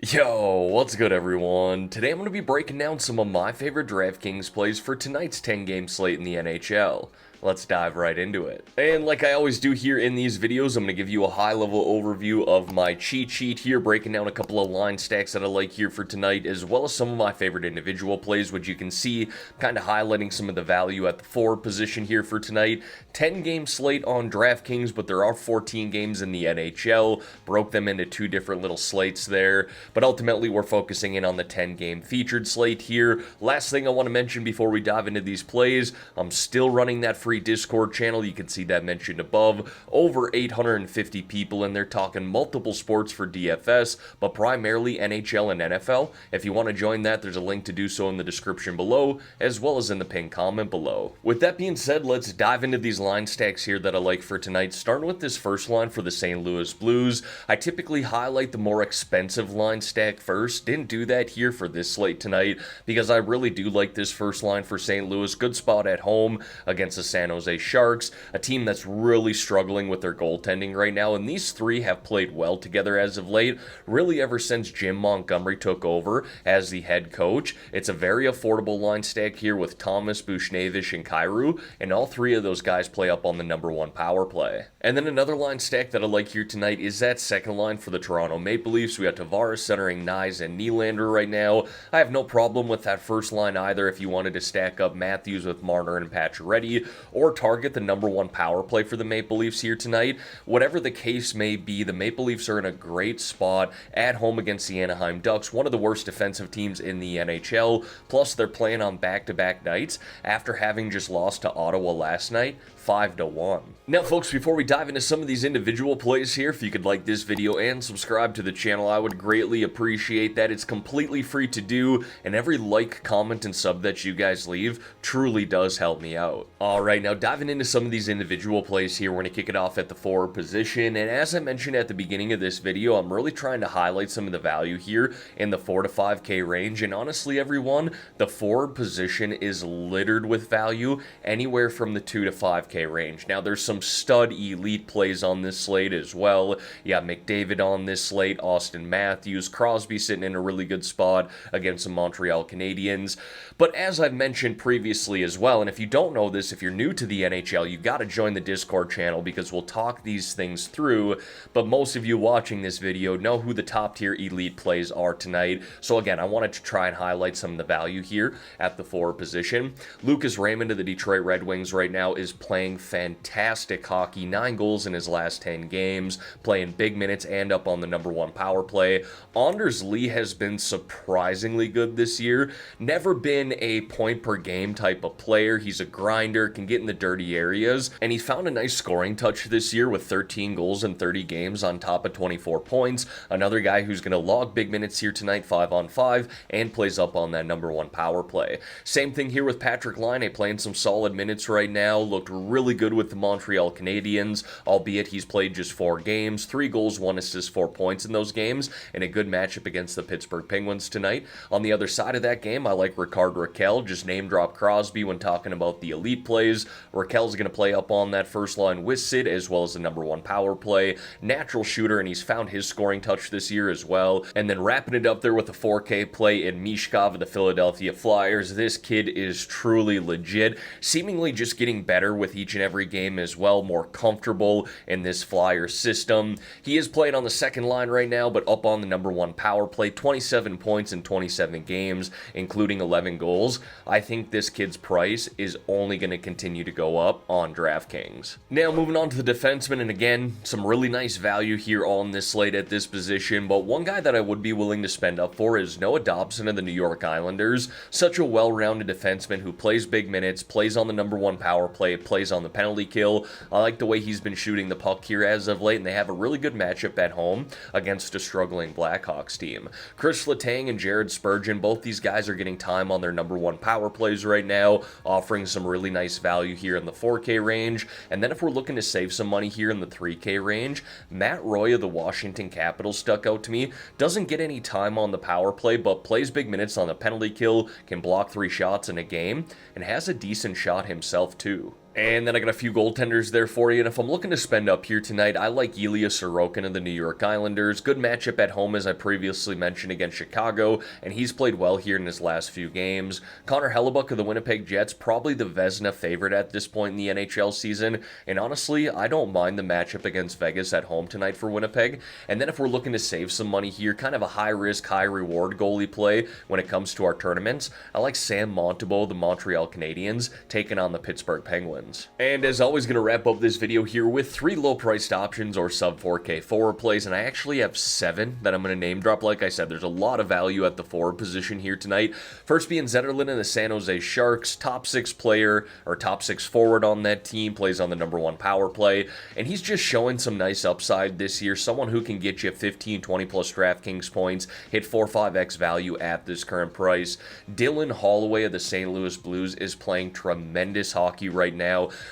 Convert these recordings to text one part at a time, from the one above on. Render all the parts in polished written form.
Yo, what's good everyone? Today I'm going to be breaking down some of my favorite DraftKings plays for tonight's 10-game slate in the NHL. Let's dive right into it. And like I always do here in these videos, I'm going to give you a high-level overview of my cheat sheet here, breaking down a couple of line stacks that I like here for tonight, as well as some of my favorite individual plays, which you can see kind of highlighting some of the value at the forward position here for tonight. 10-game slate on DraftKings, but there are 14 games in the NHL. Broke them into two different little slates there, but ultimately we're focusing in on the 10-game featured slate here. Last thing I want to mention before we dive into these plays, I'm still running that free Discord channel. You can see that mentioned above. Over 850 people in there talking multiple sports for DFS, but primarily NHL and NFL. If you want to join that, there's a link to do so in the description below, as well as in the pinned comment below. With that being said, let's dive into these line stacks here that I like for tonight, starting with this first line for the St. Louis Blues. I typically highlight the more expensive line stack first. Didn't do that here for this slate tonight because I really do like this first line for St. Louis. Good spot at home against the San Jose Sharks, a team that's really struggling with their goaltending right now, and these three have played well together as of late, really ever since Jim Montgomery took over as the head coach. It's a very affordable line stack here with Thomas, Buchnevich, and Kyrou, and all three of those guys play up on the number one power play. And then another line stack that I like here tonight is that second line for the Toronto Maple Leafs. We got Tavares centering Nyes and Nylander right now. I have no problem with that first line either if you wanted to stack up Matthews with Marner and Pacioretty, or target the number one power play for the Maple Leafs here tonight. Whatever the case may be, the Maple Leafs are in a great spot at home against the Anaheim Ducks, one of the worst defensive teams in the NHL, plus they're playing on back-to-back nights after having just lost to Ottawa last night, 5-1. Now folks, before we dive into some of these individual plays here, if you could like this video and subscribe to the channel, I would greatly appreciate that. It's completely free to do, and every like, comment, and sub that you guys leave truly does help me out. Alright, now diving into some of these individual plays here, we're going to kick it off at the forward position, and as I mentioned at the beginning of this video, I'm really trying to highlight some of the value here in the 4 to 5K range, and honestly everyone, the forward position is littered with value anywhere from the 2 to 5K range. Now there's some stud elite plays on this slate as well. You got McDavid on this slate, Austin Matthews, Crosby sitting in a really good spot against the Montreal Canadiens. But as I've mentioned previously as well, and if you don't know this, if you're new to the NHL, you got to join the Discord channel because we'll talk these things through, but most of you watching this video know who the top tier elite plays are tonight. So again, I wanted to try and highlight some of the value here at the forward position. Lucas Raymond of the Detroit Red Wings right now is playing fantastic hockey, 9 goals in his last 10 games, playing big minutes and up on the number one power play. Anders Lee has been surprisingly good this year, never been a point per game type of player. He's a grinder, can get in the dirty areas, and he's found a nice scoring touch this year with 13 goals in 30 games on top of 24 points. Another guy who's going to log big minutes here tonight, 5-on-5, and plays up on that number one power play. Same thing here with Patrick Laine, playing some solid minutes right now, looked really good with the Montreal Canadiens, albeit he's played just 4 games, 3 goals, 1 assist, 4 points in those games, and a good matchup against the Pittsburgh Penguins tonight. On the other side of that game, I like Rickard Rakell, just name drop Crosby when talking about the elite plays. Rakell's going to play up on that first line with Sid, as well as the number one power play. Natural shooter, and he's found his scoring touch this year as well. And then wrapping it up there with a 4K play in Mishkov of the Philadelphia Flyers. This kid is truly legit, seemingly just getting better with each and every game as well, more comfortable in this Flyer system. He is playing on the second line right now, but up on the number one power play, 27 points in 27 games, including 11 goals. I think this kid's price is only going to continue to go up on DraftKings. Now moving on to the defensemen, and again, some really nice value here on this slate at this position, but one guy that I would be willing to spend up for is Noah Dobson of the New York Islanders. Such a well-rounded defenseman who plays big minutes, plays on the number one power play, plays on the penalty kill. I like the way he's been shooting the puck here as of late, and they have a really good matchup at home against a struggling Blackhawks team. Chris Letang and Jared Spurgeon, both these guys are getting time on their number one power plays right now, offering some really nice value here in the 4K range. And then if we're looking to save some money here in the 3K range, Matt Roy of the Washington Capitals stuck out to me. Doesn't get any time on the power play, but plays big minutes on the penalty kill, can block 3 shots in a game, and has a decent shot himself too. And then I got a few goaltenders there for you, and if I'm looking to spend up here tonight, I like Ilya Sorokin of the New York Islanders. Good matchup at home, as I previously mentioned, against Chicago, and he's played well here in his last few games. Connor Hellebuyck of the Winnipeg Jets, probably the Vezina favorite at this point in the NHL season, and honestly, I don't mind the matchup against Vegas at home tonight for Winnipeg. And then if we're looking to save some money here, kind of a high-risk, high-reward goalie play when it comes to our tournaments, I like Sam Montembeault, the Montreal Canadiens, taking on the Pittsburgh Penguins. And as always, going to wrap up this video here with 3 low-priced options or sub-4K forward plays, and I actually have 7 that I'm going to name drop. Like I said, there's a lot of value at the forward position here tonight. First being Zetterlund in the San Jose Sharks, top 6 player, or top 6 forward on that team, plays on the #1 power play, and he's just showing some nice upside this year, someone who can get you 15, 20 plus DraftKings points, hit 4-5x value at this current price. Dylan Holloway of the St. Louis Blues is playing tremendous hockey right now.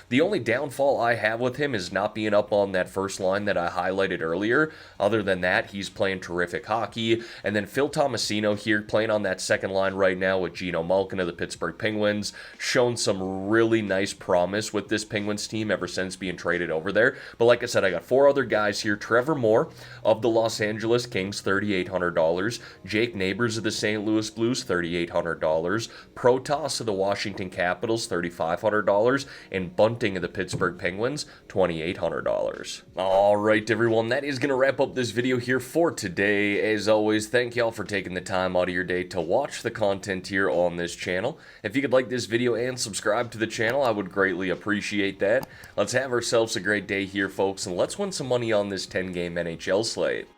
The only downfall I have with him is not being up on that first line that I highlighted earlier. Other than that, he's playing terrific hockey. And then Phil Tomasino here playing on that second line right now with Geno Malkin of the Pittsburgh Penguins. Shown some really nice promise with this Penguins team ever since being traded over there. But like I said, I got 4 other guys here. Trevor Moore of the Los Angeles Kings, $3,800. Jake Neighbors of the St. Louis Blues, $3,800. Protas of the Washington Capitals, $3,500. And Bunting of the Pittsburgh Penguins, $2,800. Alright everyone, that is going to wrap up this video here for today. As always, thank y'all for taking the time out of your day to watch the content here on this channel. If you could like this video and subscribe to the channel, I would greatly appreciate that. Let's have ourselves a great day here, folks, and let's win some money on this 10-game NHL slate.